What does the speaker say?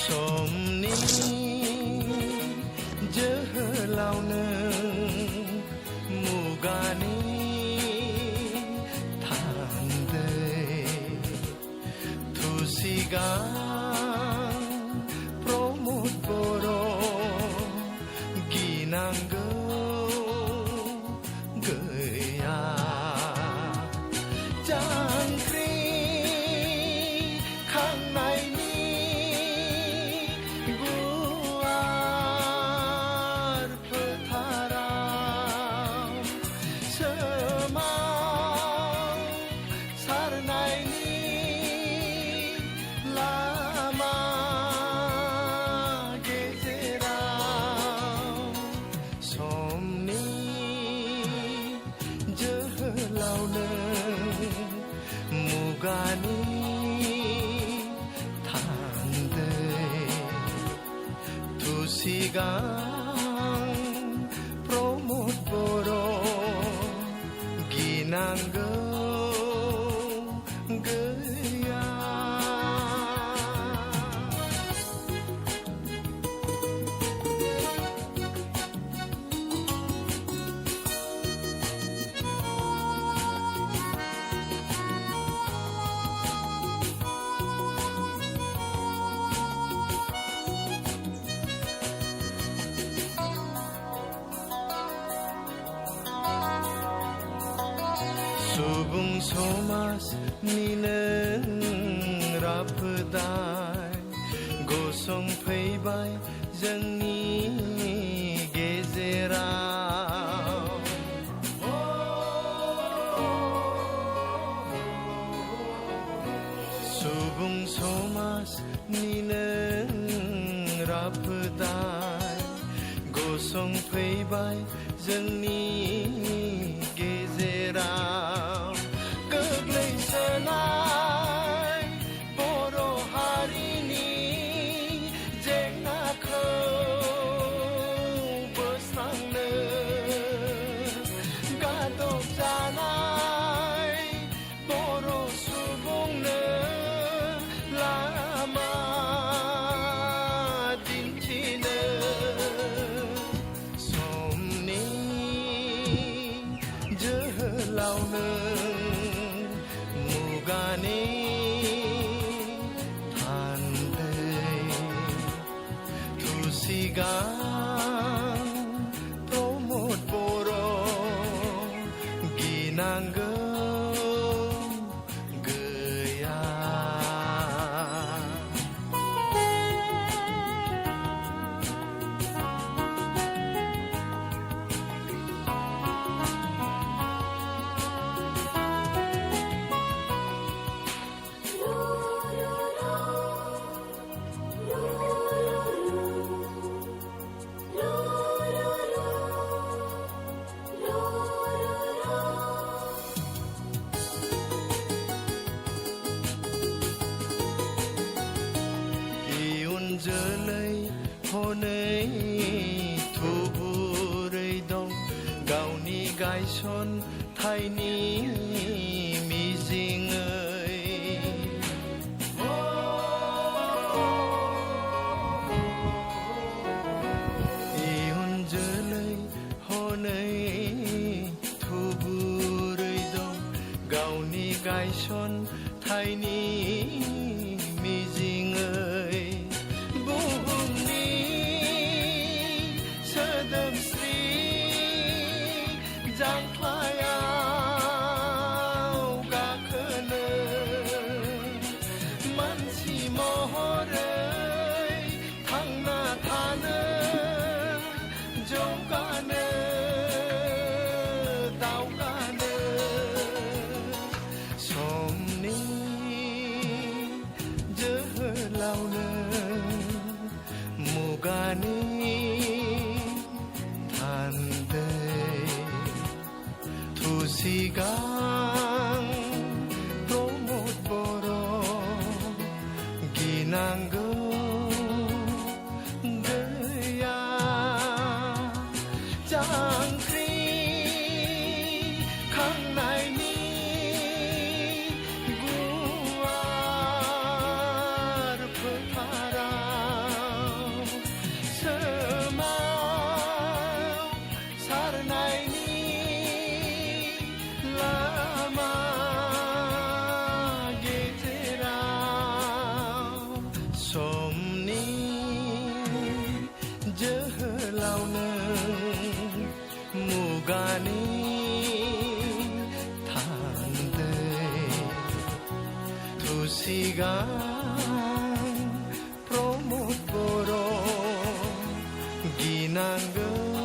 समनि जोहोलावनो मुगानि थान्दै थुसिगां प्रमोद बर' गिनांगौ गैया जांख्रि खांनायनि गुवार फोथाराव सोमाव सारनायनि लामा गेजेराव समनि जोहोलावनो मुगानि थान्दै थुसिगां प्रमोद बर' गिनांगौ गैया सुबुं समाजनिनो राफोदाय गसंफैबाय जोंनि गेजेराव सुबुं समाजनिनो राफोदाय गसंफैबाय जोंनि गेजेराव गोग्लैसोनाय बर' हारिनि जेंनाखौ बोस्रांनो गादब जानाय बर' सुबुंनो लामा दिन्थिनो समनि जोहोलावनो मुगानि थान्दै थुसिगां प्रमोद बर' गिनांगौ गैया इयुन जोलै हनै थुबुरै दं गावनि गायसनथायनि मिजिङै इयुन जोलै हनै थुबुरै दं गावनि गायसनथायनि मिजिङै बुहुमनि सोदोमस्रि जांख्लायाव गाखोनो मानसि महरै थांना थानो जौगानो दावगानो समनि जोहोलावनो मुगानि थान्दै थुसिगां प्रमोद बर' गिनांगौ गैया जांख्रि खांनायनि गुवार फोथाराव sigang promote goro ginanggo